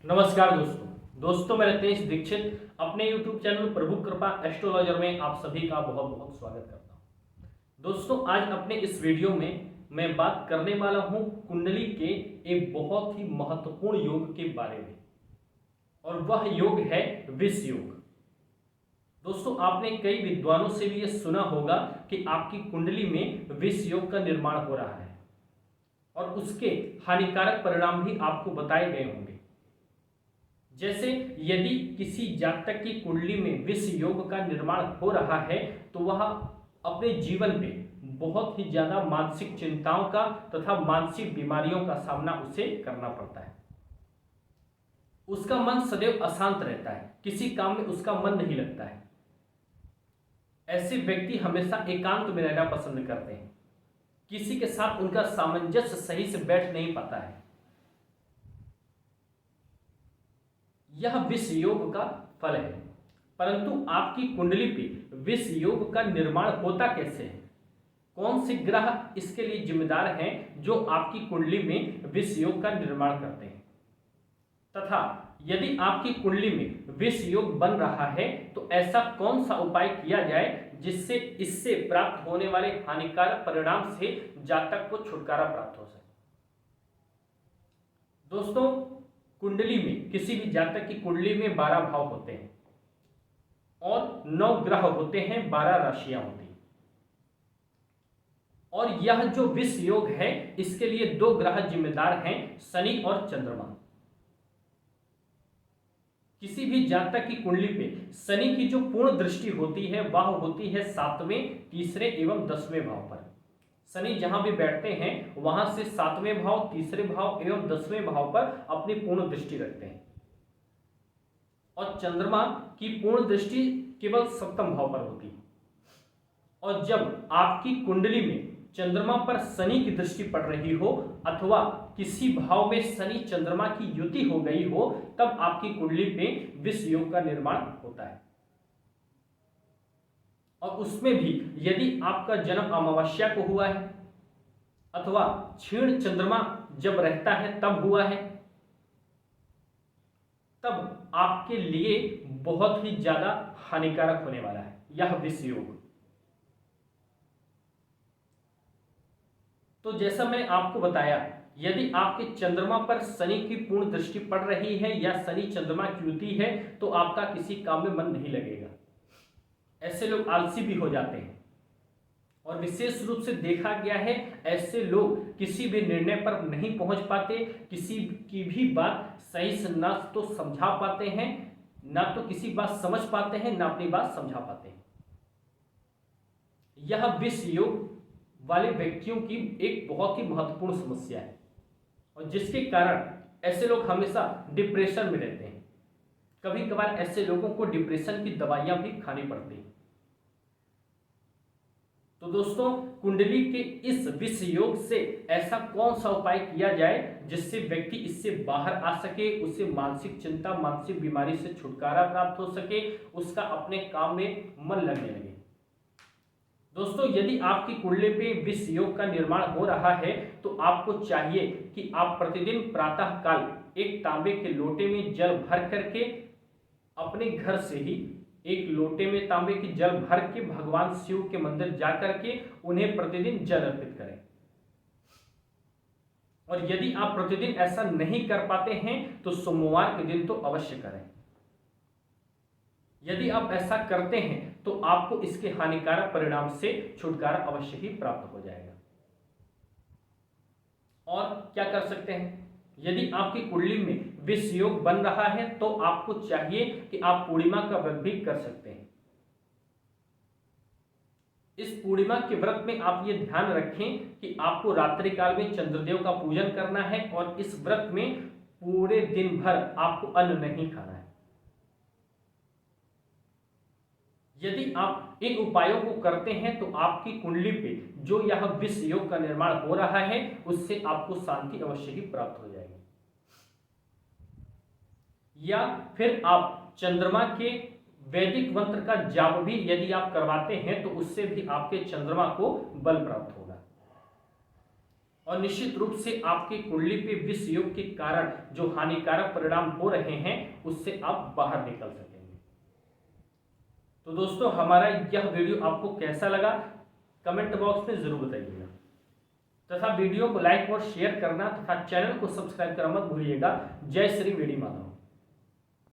नमस्कार दोस्तों मैं रत्नेश दीक्षित अपने YouTube चैनल प्रभु कृपा एस्ट्रोलॉजर में आप सभी का बहुत बहुत स्वागत करता हूं। दोस्तों आज अपने इस वीडियो में मैं बात करने वाला हूं कुंडली के एक बहुत ही महत्वपूर्ण योग के बारे में, और वह योग है विष योग। दोस्तों आपने कई विद्वानों से भी यह सुना होगा कि आपकी कुंडली में विष योग का निर्माण हो रहा है और उसके हानिकारक परिणाम भी आपको बताए गए होंगे। जैसे यदि किसी जातक की कुंडली में विष योग का निर्माण हो रहा है तो वह अपने जीवन में बहुत ही ज्यादा मानसिक चिंताओं का तथा मानसिक बीमारियों का सामना उसे करना पड़ता है। उसका मन सदैव अशांत रहता है, किसी काम में उसका मन नहीं लगता है। ऐसे व्यक्ति हमेशा एकांत में रहना पसंद करते हैं, किसी के साथ उनका सामंजस्य सही से बैठ नहीं पाता है। यह विष योग का फल है। परंतु आपकी कुंडली पे विष योग का निर्माण होता कैसे है, कौन से ग्रह इसके लिए जिम्मेदार हैं जो आपकी कुंडली में विष योग का निर्माण करते हैं, तथा यदि आपकी कुंडली में विष योग बन रहा है तो ऐसा कौन सा उपाय किया जाए जिससे इससे प्राप्त होने वाले हानिकारक परिणाम से जातक को छुटकारा प्राप्त हो सके। दोस्तों कुंडली में किसी भी जातक की कुंडली में 12 भाव होते हैं और 9 ग्रह होते हैं, 12 राशियां होती हैं। और यह जो विष योग है इसके लिए 2 ग्रह जिम्मेदार हैं, शनि और चंद्रमा। किसी भी जातक की कुंडली पे शनि की जो पूर्ण दृष्टि होती है वह होती है 7वें, 3रे एवं 10वें भाव पर। शनि जहां भी बैठते हैं वहां से 7वें भाव, 3रे भाव एवं 10वें भाव पर अपनी पूर्ण दृष्टि रखते हैं, और चंद्रमा की पूर्ण दृष्टि केवल 7वें भाव पर होती है। और जब आपकी कुंडली में चंद्रमा पर शनि की दृष्टि पड़ रही हो अथवा किसी भाव में शनि चंद्रमा की युति हो गई हो तब आपकी कुंडली पे विष योग का निर्माण होता है। और उसमें भी यदि आपका जन्म अमावस्या को हुआ है अथवा क्षीण चंद्रमा जब रहता है तब हुआ है, तब आपके लिए बहुत ही ज्यादा हानिकारक होने वाला है यह विष योग। तो जैसा मैंने आपको बताया, यदि आपके चंद्रमा पर शनि की पूर्ण दृष्टि पड़ रही है या शनि चंद्रमा की युति है तो आपका किसी काम में मन नहीं लगेगा। ऐसे लोग आलसी भी हो जाते हैं, और विशेष रूप से देखा गया है ऐसे लोग किसी भी निर्णय पर नहीं पहुंच पाते, किसी की भी बात सही से ना तो समझा पाते हैं, ना तो किसी बात समझ पाते हैं, ना अपनी बात समझा पाते हैं। यह विष योग वाले व्यक्तियों की एक बहुत ही महत्वपूर्ण समस्या है, और जिसके कारण ऐसे लोग हमेशा डिप्रेशन में रहते हैं। कभी कभार ऐसे लोगों को डिप्रेशन की दवाइयां भी खानी पड़ती हैं। तो दोस्तों कुंडली के इस विष योग से ऐसा कौन सा उपाय किया जाए जिससे व्यक्ति इससे बाहर आ सके, उसे मानसिक चिंता, मानसिक बीमारी से छुटकारा प्राप्त हो सके, उसका अपने काम में मन लगने लगे। दोस्तों यदि आपकी कुंडली पे विष योग का निर्माण हो रहा है तो आपको चाहिए कि आप प्रतिदिन प्रातः काल एक तांबे के लोटे में जल भर करके अपने घर से ही एक लोटे में तांबे की जल भर के भगवान शिव के मंदिर जाकर के उन्हें प्रतिदिन जल अर्पित करें। और यदि आप प्रतिदिन ऐसा नहीं कर पाते हैं तो सोमवार के दिन तो अवश्य करें। यदि आप ऐसा करते हैं तो आपको इसके हानिकारक परिणाम से छुटकारा अवश्य ही प्राप्त हो जाएगा। और क्या कर सकते हैं, यदि आपकी कुंडली में विष योग बन रहा है तो आपको चाहिए कि आप पूर्णिमा का व्रत भी कर सकते हैं। इस पूर्णिमा के व्रत में आप ये ध्यान रखें कि आपको रात्रि काल में चंद्रदेव का पूजन करना है, और इस व्रत में पूरे दिन भर आपको अन्न नहीं खाना है। यदि आप इन उपायों को करते हैं तो आपकी कुंडली पे जो यह विष योग का निर्माण हो रहा है उससे आपको शांति अवश्य ही प्राप्त हो जाएगी। या फिर आप चंद्रमा के वैदिक मंत्र का जाप भी यदि आप करवाते हैं तो उससे भी आपके चंद्रमा को बल प्राप्त होगा। और निश्चित रूप से आपकी कुंडली पे विष योग के कारण जो हानिकारक परिणाम हो रहे हैं उससे आप बाहर निकल सकेंगे। तो दोस्तों हमारा यह वीडियो आपको कैसा लगा कमेंट बॉक्स में जरूर बताइएगा, तथा वीडियो को लाइक और शेयर करना तथा चैनल को सब्सक्राइब करना मत भूलिएगा। जय श्री वेदी माता।